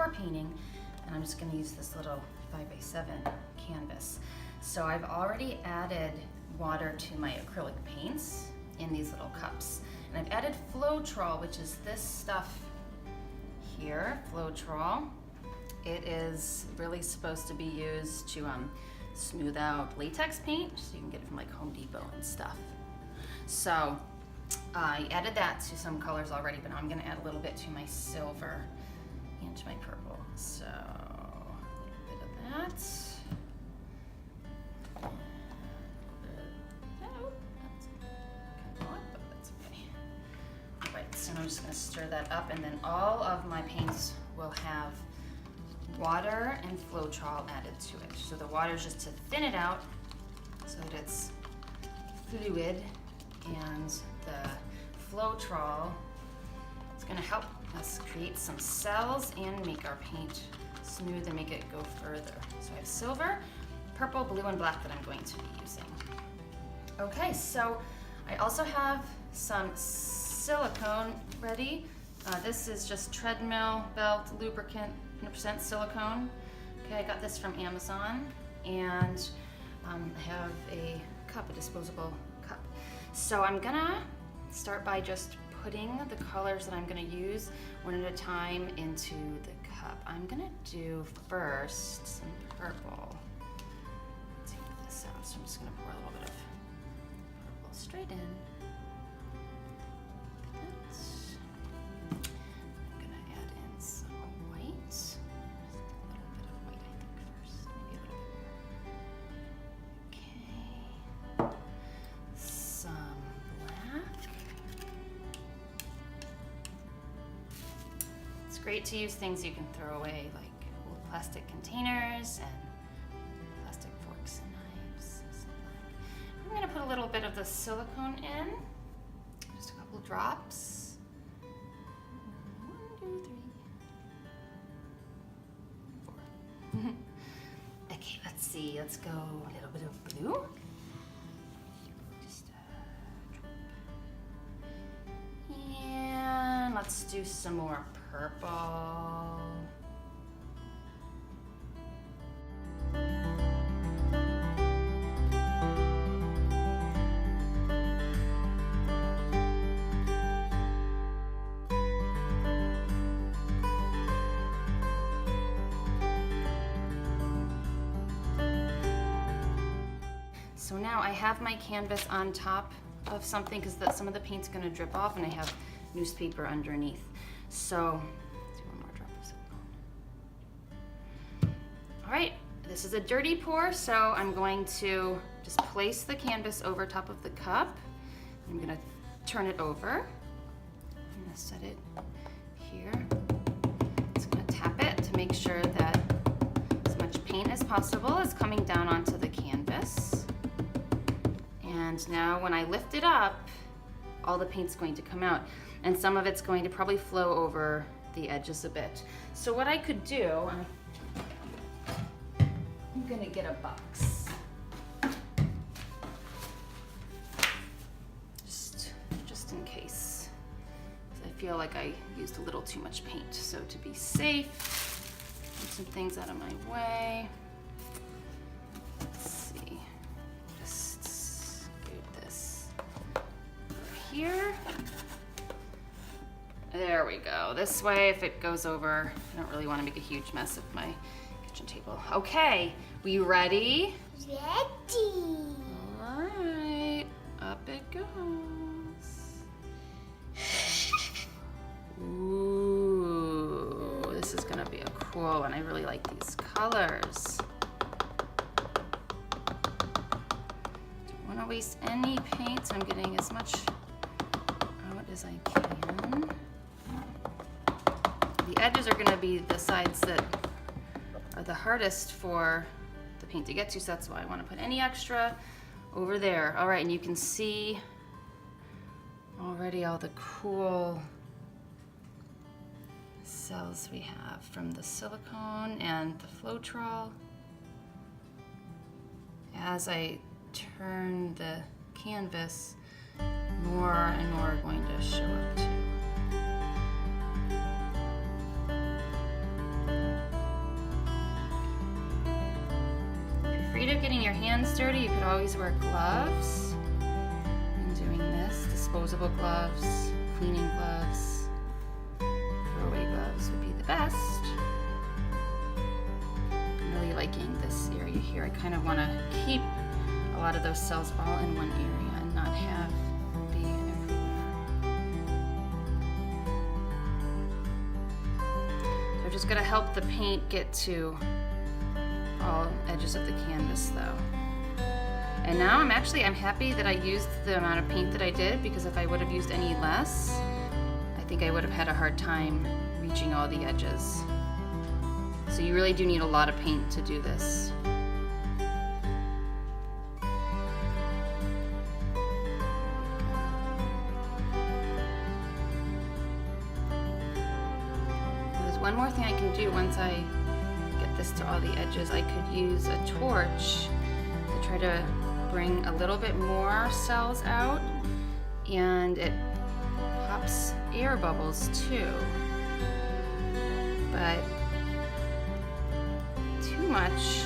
pour painting, and I'm just gonna use this little 5x7 canvas. So I've already added water to my acrylic paints in these little cups. And I've added floetrol, which is this stuff here, floetrol. It is really supposed to be used to smooth out latex paint, so you can get it from like Home Depot and stuff. So I added that to some colors already, but now I'm gonna add a little bit to my silver and to my purple. So a little bit of that. So I'm just going to stir that up, and then all of my paints will have water and floetrol added to it. So the water is just to thin it out so that it's fluid, and the floetrol is going to help us create some cells and make our paint smooth and make it go further. So I have silver, purple, blue, and black that I'm going to be using. Okay, so I also have some silicone ready. This is just treadmill belt lubricant, 100% silicone. Okay, I got this from Amazon, and I have a cup, a disposable cup. So I'm gonna start by just putting the colors that I'm gonna use one at a time into the cup. I'm gonna do first some purple. Let's see what this sounds. So I'm just gonna pour a little bit of purple straight in. Great to use things you can throw away, like old plastic containers and plastic forks and knives. I'm going to put a little bit of the silicone in, just a couple drops. 1, 2, 3, 4. Okay, let's see. Let's go a little bit of blue. Just a drop. And let's do some more purple. So now I have my canvas on top of something because some of the paint's gonna drip off, and I have newspaper underneath. So, let's do one more drop of silicone. All right, this is a dirty pour, so I'm going to just place the canvas over top of the cup. I'm gonna turn it over. I'm gonna set it here. Just gonna tap it to make sure that as much paint as possible is coming down onto the canvas. And now when I lift it up, all the paint's going to come out, and some of it's going to probably flow over the edges a bit. So what I could do, I'm gonna get a box. Just in case. I feel like I used a little too much paint. So to be safe, get some things out of my way. Let's see, just scoot this over here. There we go. This way, if it goes over, I don't really want to make a huge mess of my kitchen table. Okay, we ready? Ready. All right, up it goes. Ooh, this is gonna be a cool one. I really like these colors. Don't want to waste any paint, so I'm getting as much out as I can. The edges are going to be the sides that are the hardest for the paint to get to, so that's why I want to put any extra over there. All right, and you can see already all the cool cells we have from the silicone and the floetrol. As I turn the canvas, more and more are going to show up too. getting your hands dirty, you could always wear gloves. I'm doing this, disposable gloves, cleaning gloves, throwaway gloves would be the best. I'm really liking this area here. I kind of want to keep a lot of those cells all in one area and not have be everywhere. So I'm just going to help the paint get to all edges of the canvas though. And now I'm happy that I used the amount of paint that I did, because if I would have used any less, I think I would have had a hard time reaching all the edges. So you really do need a lot of paint to do this. There's one more thing I can do once I get this to all the edges. I could use a torch to try to bring a little bit more cells out, and it pops air bubbles too. But too much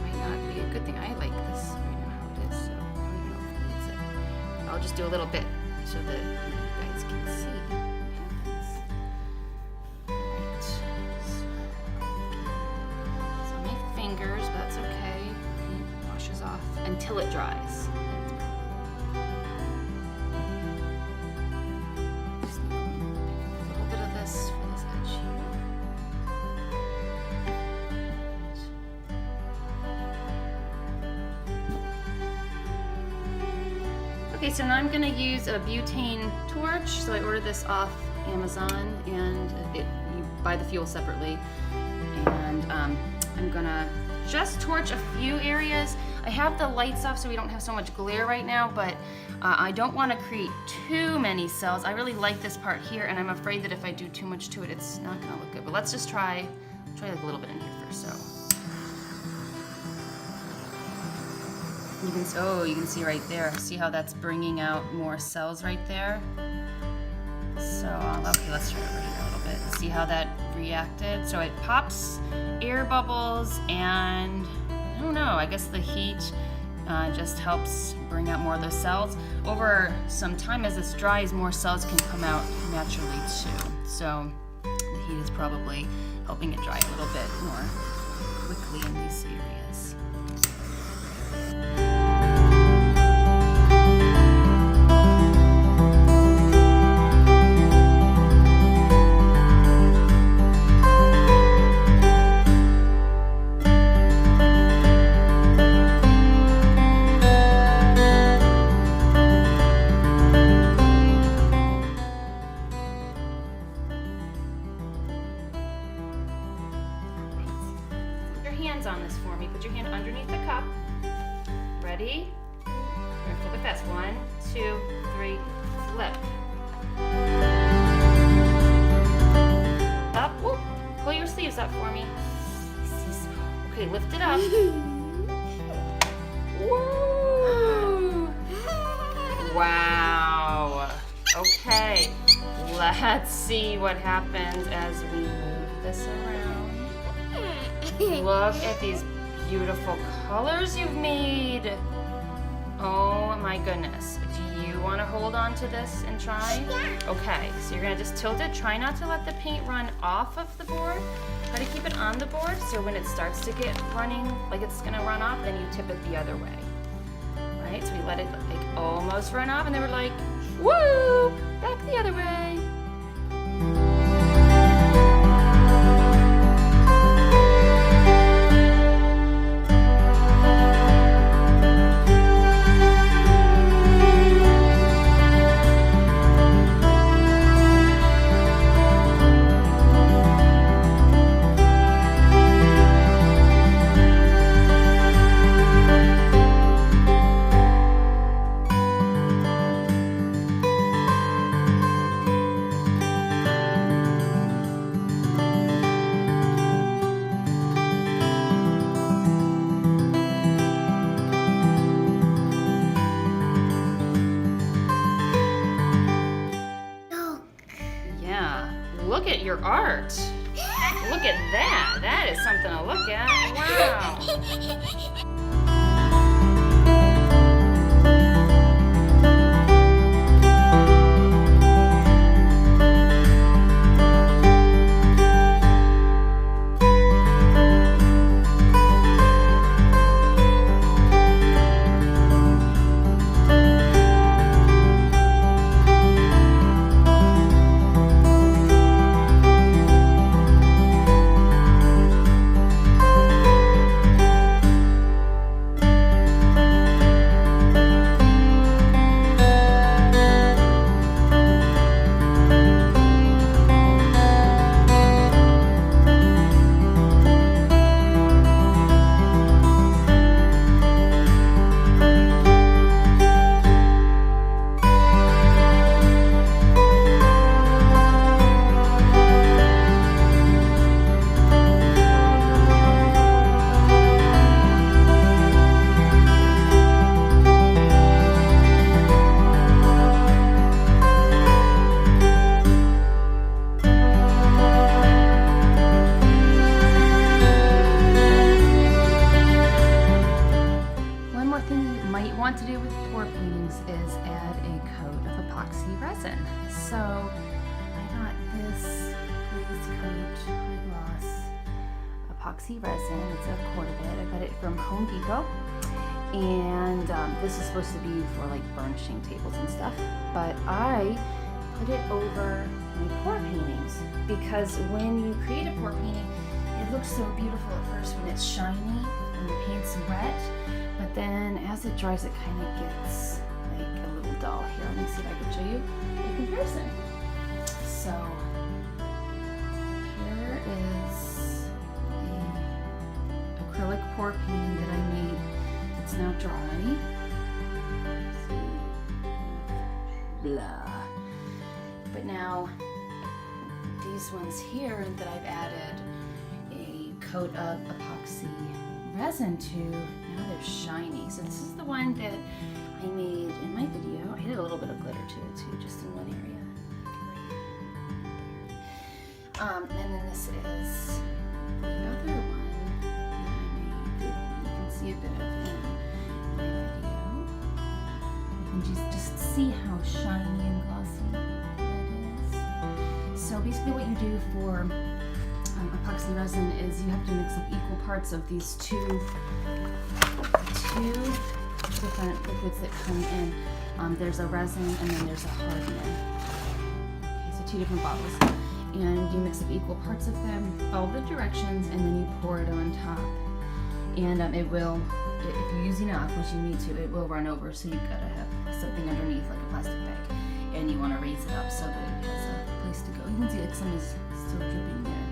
might not be a good thing. I like this right now how it is, so I don't even know if it needs it. I'll just do a little bit so that you guys can see what happens. Alright. So my fingers, but that's okay. It washes off until it dries. Just need a little bit of this for this edge here. Okay, so now I'm going to use a butane torch. So I ordered this off Amazon, and you buy the fuel separately. And I'm going to just torch a few areas. I have the lights off so we don't have so much glare right now, but I don't want to create too many cells. I really like this part here, and I'm afraid that if I do too much to it, it's not going to look good. But let's just try like a little bit in here first. So you can see right there. See how that's bringing out more cells right there? So, okay, let's try over here a little bit and see how that reacted. So it pops air bubbles, and I don't know, I guess the heat just helps bring out more of those cells. Over some time as this dries, more cells can come out naturally too. So the heat is probably helping it dry a little bit more quickly in these areas. On this for me. Put your hand underneath the cup. Ready? We're gonna flip it fast. 1, 2, 3, flip. Up. Whoop. Pull your sleeves up for me. Okay, lift it up. Woo! Wow. Okay. Let's see what happens as we move this around. Look at these beautiful colors you've made. Oh my goodness. Do you want to hold on to this and try? Yeah. Okay, so you're going to just tilt it. Try not to let the paint run off of the board. Try to keep it on the board, so when it starts to get running, like it's going to run off, then you tip it the other way. Right? So we let it like almost run off, and then we're like, woo! Back the other way. Look at your art. Look at that. That is something to look at. Wow. this glaze coat high gloss epoxy resin. It's a quart of it. I got it from Home Depot. And this is supposed to be for like burnishing tables and stuff. But I put it over my pour paintings because when you create a pour painting, it looks so beautiful at first when it's shiny and the paint's wet. But then as it dries, it kind of gets like a little dull. Here, let me see if I can show you the comparison. So here is the acrylic pour painting that I made. It's now dry. Blah. But now these ones here that I've added a coat of epoxy resin to, now they're shiny. So this is the one that I made in my video. I added a little bit of glitter to it too, just in one area. And then this is the other one that I made that you can see a bit of in my video. You can just see how shiny and glossy that is. So basically what you do for epoxy resin is you have to mix up equal parts of these two different liquids that come in. There's a resin and then there's a hardener. Okay, so two different bottles. And you mix up equal parts of them, follow the directions, and then you pour it on top. And it will, if you use enough, which you need to, it will run over, so you've got to have something underneath, like a plastic bag. And you want to raise it up so that it has a place to go. You can see like some is still dripping there.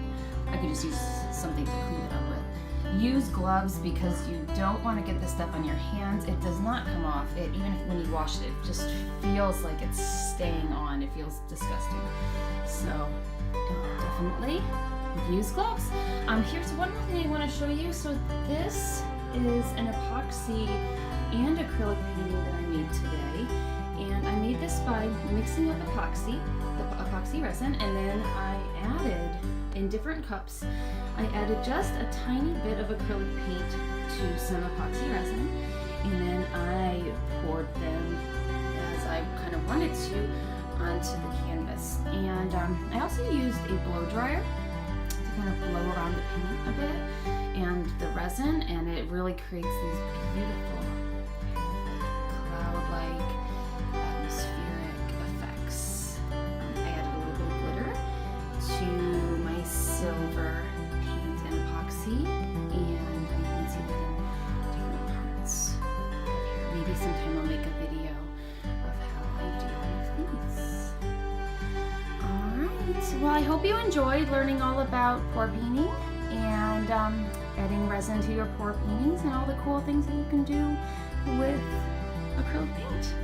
I could just use something to clean it up with. Use gloves because you don't want to get this stuff on your hands. It does not come off. Even if when you wash it, it just feels like it's staying on. It feels disgusting. So definitely use gloves. Here's one more thing I want to show you. So this is an epoxy and acrylic painting that I made today. And I made this by mixing up the epoxy resin, and then I added, in different cups, I added just a tiny bit of acrylic paint to some epoxy resin, and then I poured them as I kind of wanted to onto the canvas. And I also used a blow dryer to kind of blow around the paint a bit and the resin, and it really creates these beautiful cloud-like atmospheric effects. I added a little bit of glitter to my silver paint and epoxy, and you can see that in different parts of here. Maybe sometime I'll make a video of how I do all of these. Alright, well I hope you enjoyed learning all about pour painting and adding resin to your pour paintings and all the cool things that you can do with acrylic paint.